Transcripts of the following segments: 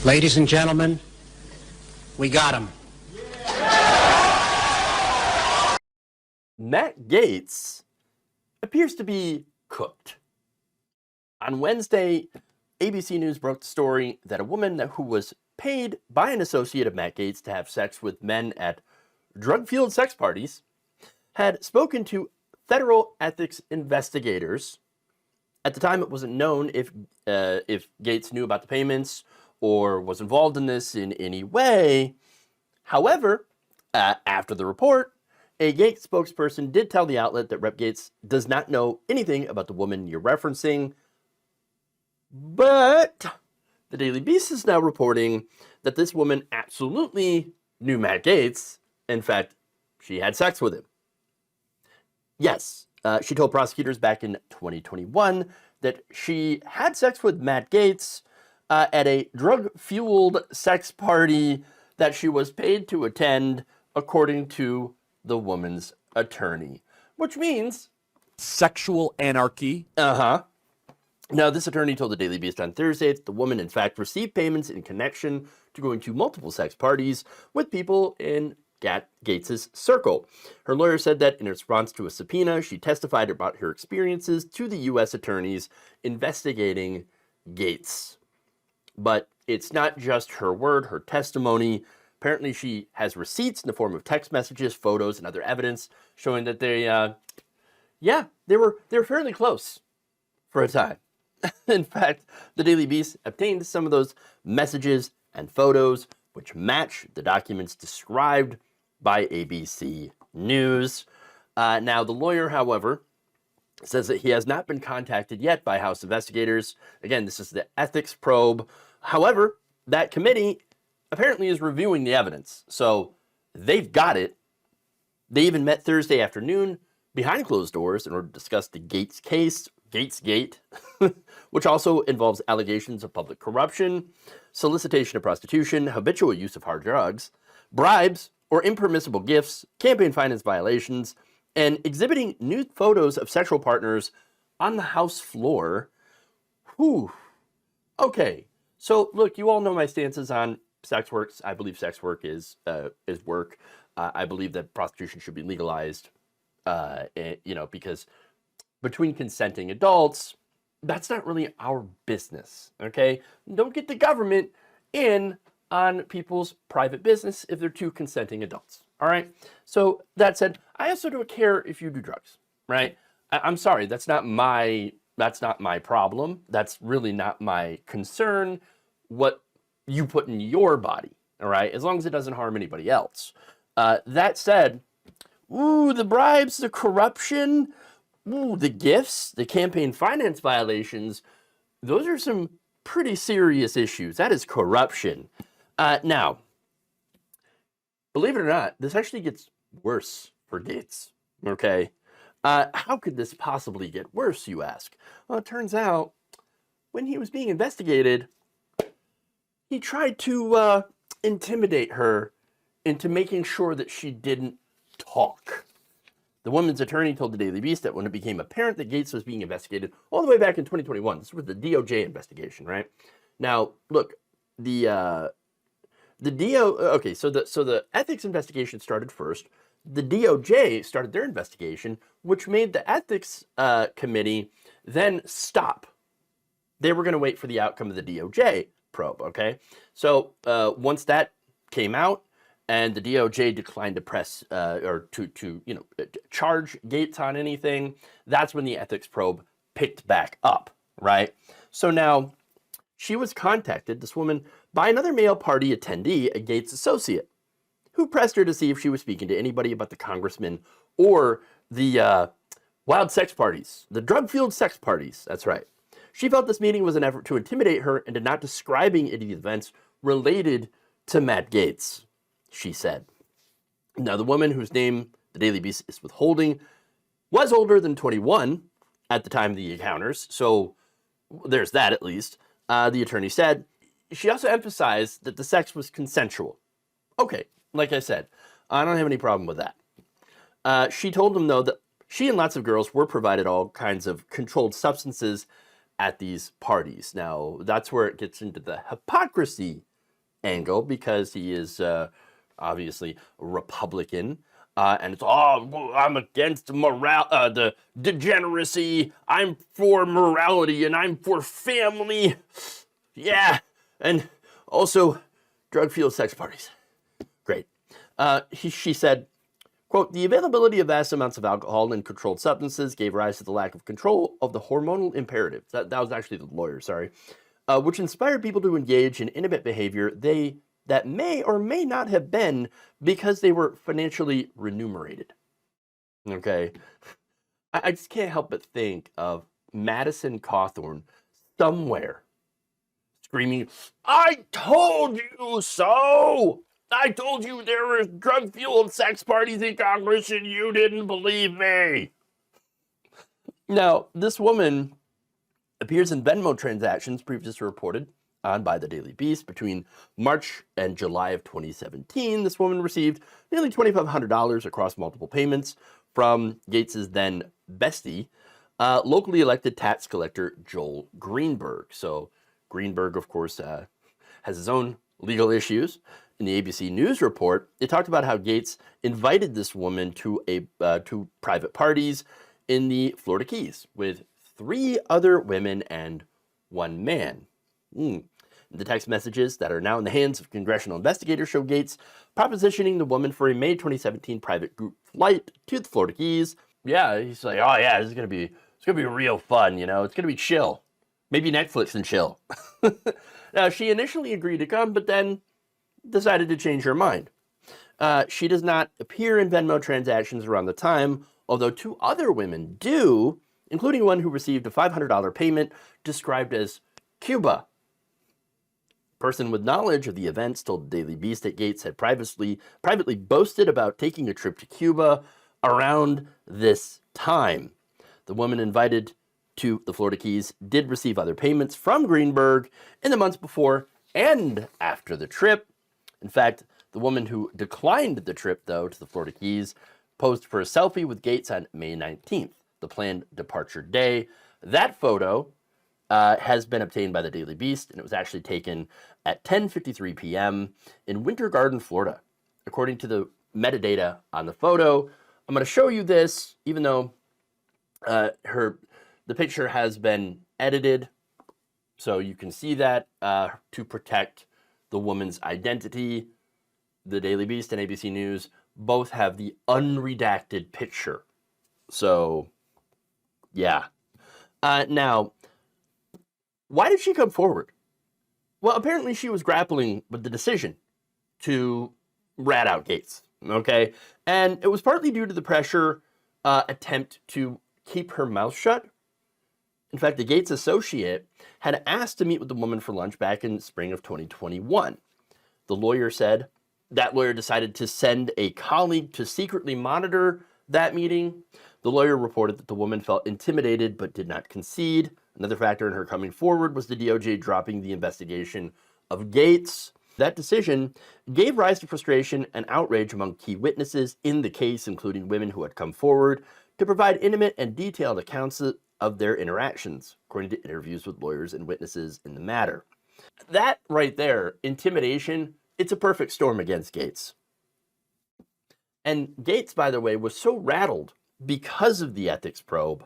Ladies and gentlemen, we got him. Matt Gaetz appears to be cooked. On Wednesday, ABC News broke the story that a woman who was paid by an associate of Matt Gaetz to have sex with men at drug-fueled sex parties had spoken to federal ethics investigators. At the time, it wasn't known if Gaetz knew about the payments or was involved in this in any way. However, after the report, a Gaetz spokesperson did tell the outlet that Rep. Gaetz does not know anything about the woman you're referencing. But the Daily Beast is now reporting that this woman absolutely knew Matt Gaetz. In fact, she had sex with him. Yes, she told prosecutors back in 2021 that she had sex with Matt Gaetz at a drug-fueled sex party that she was paid to attend, according to the woman's attorney. Which means sexual anarchy. Now, this attorney told the Daily Beast on Thursday that the woman, in fact, received payments in connection to going to multiple sex parties with people in Gaetz's circle. Her lawyer said that in response to a subpoena, she testified about her experiences to the U.S. attorneys investigating Gaetz. But it's not just her word, her testimony. Apparently, she has receipts in the form of text messages, photos, and other evidence showing that they were fairly close for a time. In fact, the Daily Beast obtained some of those messages and photos, which match the documents described by ABC News. Now, the lawyer, however, says that he has not been contacted yet by House investigators. Again, this is the ethics probe. However, that committee apparently is reviewing the evidence. So they've got it. They even met Thursday afternoon behind closed doors in order to discuss the Gaetz case, Gaetzgate, which also involves allegations of public corruption, solicitation of prostitution, habitual use of hard drugs, bribes or impermissible gifts, campaign finance violations, and exhibiting nude photos of sexual partners on the House floor. Whew. Okay, so look, you all know my stances on sex work. I believe sex work is work. I believe that prostitution should be legalized, because between consenting adults, that's not really our business, okay? Don't get the government in on people's private business if they're two consenting adults, all right? So that said, I also don't care if you do drugs, right? I'm sorry, that's not my problem. That's really not my concern, what you put in your body, all right? As long as it doesn't harm anybody else. That said, the bribes, the corruption, the gifts, the campaign finance violations, those are some pretty serious issues. That is corruption. Now, believe it or not, this actually gets worse for Gaetz, okay? How could this possibly get worse, you ask? Well, it turns out, when he was being investigated, he tried to intimidate her into making sure that she didn't talk. The woman's attorney told the Daily Beast that when it became apparent that Gaetz was being investigated all the way back in 2021, this was the DOJ investigation, right? Now, look, so the ethics investigation started first. The DOJ started their investigation, which made the ethics committee then stop. They were going to wait for the outcome of the DOJ probe, okay? So once that came out, and the DOJ declined to press or to charge Gaetz on anything, that's when the ethics probe picked back up, right? So now she was contacted, this woman, by another male party attendee, a Gaetz associate, who pressed her to see if she was speaking to anybody about the Congressman or the wild sex parties, the drug-fueled sex parties, that's right. She felt this meeting was an effort to intimidate her into not describing any events related to Matt Gaetz, she said. Now, the woman whose name the Daily Beast is withholding was older than 21 at the time of the encounters, so there's that at least. The attorney said. She also emphasized that the sex was consensual. Okay, like I said, I don't have any problem with that. She told him, though, that she and lots of girls were provided all kinds of controlled substances at these parties. Now, that's where it gets into the hypocrisy angle because he is obviously a Republican. And it's, oh, well, I'm against the degeneracy. I'm for morality and I'm for family. Yeah. And also drug-fueled sex parties. Great. She said, quote, the availability of vast amounts of alcohol and controlled substances gave rise to the lack of control of the hormonal imperative. That was actually the lawyer, sorry. Which inspired people to engage in intimate behavior that may or may not have been because they were financially remunerated. Okay? I just can't help but think of Madison Cawthorn somewhere screaming, I told you so! I told you there were drug-fueled sex parties in Congress and you didn't believe me! Now, this woman appears in Venmo transactions previously reported on by the Daily Beast between March and July of 2017. This woman received nearly $2,500 across multiple payments from Gaetz's then bestie, locally elected tax collector Joel Greenberg. So Greenberg, of course, has his own legal issues. In the ABC News report, it talked about how Gaetz invited this woman to private parties in the Florida Keys with 3 other women and 1 man. The text messages that are now in the hands of congressional investigators show Gaetz propositioning the woman for a May 2017 private group flight to the Florida Keys. Yeah, he's like, oh yeah, it's gonna be real fun, you know, it's gonna be chill. Maybe Netflix and chill. Now, she initially agreed to come, but then decided to change her mind. She does not appear in Venmo transactions around the time, although 2 other women do, including one who received a $500 payment described as Cuba. Person with knowledge of the events told the Daily Beast that Gaetz had privately boasted about taking a trip to Cuba around this time. The woman invited to the Florida Keys did receive other payments from Greenberg in the months before and after the trip. In fact, the woman who declined the trip, though, to the Florida Keys posed for a selfie with Gaetz on May 19th, the planned departure day. That photo has been obtained by the Daily Beast, and it was actually taken at 10:53 p.m. in Winter Garden, Florida. According to the metadata on the photo, I'm going to show you this, even though the picture has been edited, so you can see that to protect the woman's identity. The Daily Beast and ABC News both have the unredacted picture. So, yeah. Now, why did she come forward? Well, apparently she was grappling with the decision to rat out Gaetz, okay? And it was partly due to the pressure attempt to keep her mouth shut. In fact, the Gaetz associate had asked to meet with the woman for lunch back in spring of 2021. The lawyer said that lawyer decided to send a colleague to secretly monitor that meeting. The lawyer reported that the woman felt intimidated but did not concede. Another factor in her coming forward was the DOJ dropping the investigation of Gaetz. That decision gave rise to frustration and outrage among key witnesses in the case, including women who had come forward to provide intimate and detailed accounts of their interactions, according to interviews with lawyers and witnesses in the matter. That right there, intimidation, it's a perfect storm against Gaetz. And Gaetz, by the way, was so rattled because of the ethics probe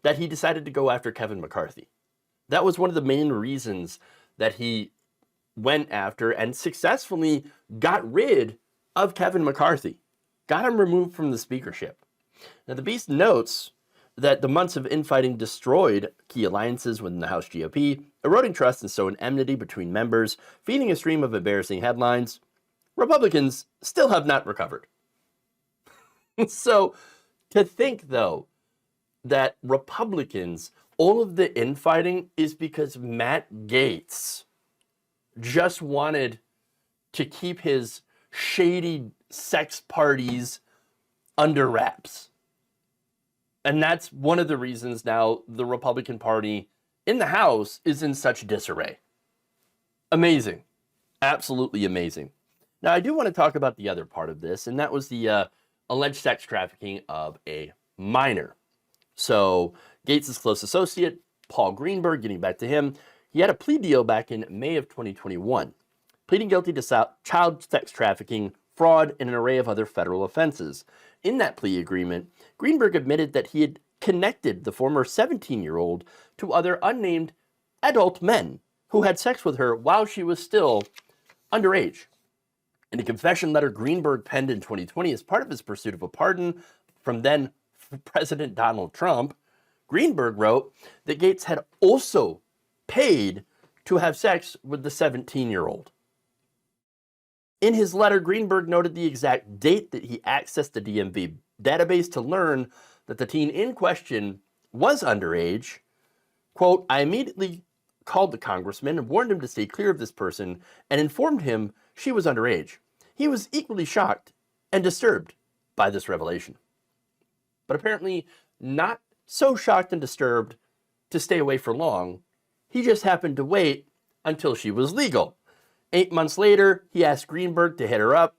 that he decided to go after Kevin McCarthy. That was one of the main reasons that he went after and successfully got rid of Kevin McCarthy, got him removed from the speakership. Now, the Beast notes that the months of infighting destroyed key alliances within the House GOP, eroding trust and sowing enmity between members, feeding a stream of embarrassing headlines. Republicans still have not recovered. So, to think, though, that Republicans, all of the infighting is because Matt Gaetz just wanted to keep his shady sex parties under wraps. And that's one of the reasons now the Republican Party in the House is in such disarray. Amazing. Absolutely amazing. Now, I do want to talk about the other part of this, and that was the alleged sex trafficking of a minor. So, Gaetz' close associate, Paul Greenberg, getting back to him, he had a plea deal back in May of 2021. pleading guilty to child sex trafficking, fraud, and an array of other federal offenses. In that plea agreement, Greenberg admitted that he had connected the former 17-year-old to other unnamed adult men who had sex with her while she was still underage. In a confession letter Greenberg penned in 2020 as part of his pursuit of a pardon from then President Donald Trump, Greenberg wrote that Gaetz had also paid to have sex with the 17-year-old. In his letter, Greenberg noted the exact date that he accessed the DMV database to learn that the teen in question was underage. Quote, I immediately called the congressman and warned him to stay clear of this person and informed him she was underage. He was equally shocked and disturbed by this revelation, but apparently not so shocked and disturbed to stay away for long. He just happened to wait until she was legal. 8 months later, he asked Greenberg to hit her up,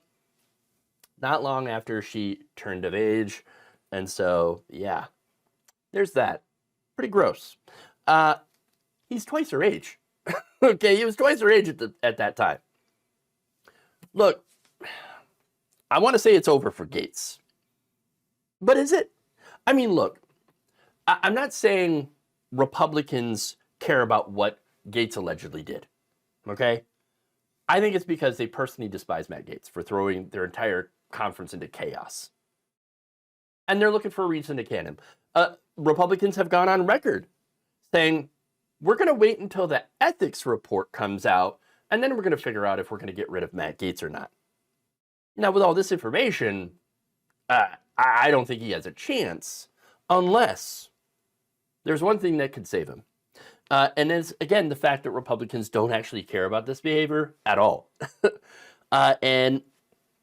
not long after she turned of age. And so, yeah, there's that. Pretty gross. He's twice her age. Okay, he was twice her age at that time. Look, I want to say it's over for Gaetz. But is it? I mean, look, I'm not saying Republicans care about what Gaetz allegedly did. Okay? I think it's because they personally despise Matt Gaetz for throwing their entire conference into chaos. And they're looking for a reason to can him. Republicans have gone on record saying, we're going to wait until the ethics report comes out, and then we're going to figure out if we're going to get rid of Matt Gaetz or not. Now, with all this information, I don't think he has a chance unless there's one thing that could save him. And it's, again, the fact that Republicans don't actually care about this behavior at all. And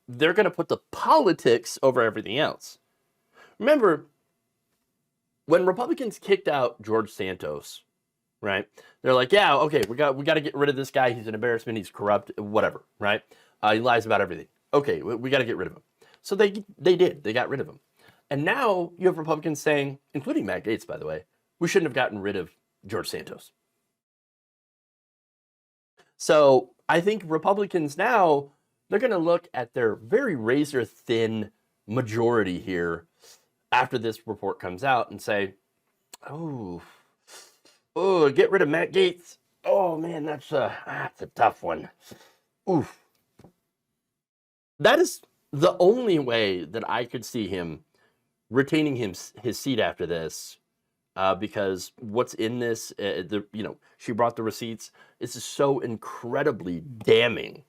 they're going to put the politics over everything else. Remember, when Republicans kicked out George Santos, right? They're like, yeah, okay, we got to get rid of this guy. He's an embarrassment. He's corrupt, whatever, right? He lies about everything. Okay, we got to get rid of him. So they did. They got rid of him. And now you have Republicans saying, including Matt Gaetz, by the way, we shouldn't have gotten rid of George Santos. So I think Republicans now, they're going to look at their very razor-thin majority here after this report comes out and say, oh, get rid of Matt Gaetz. Oh, man, that's a tough one. Oof. That is the only way that I could see him retaining his seat after this, because what's in this, she brought the receipts. This is so incredibly damning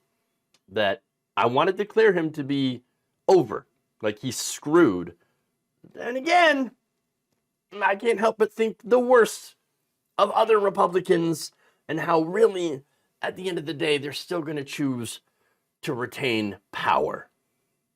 that I want to declare him to be over, like he's screwed. And again, I can't help but think the worst of other Republicans and how really, at the end of the day, they're still going to choose to retain power.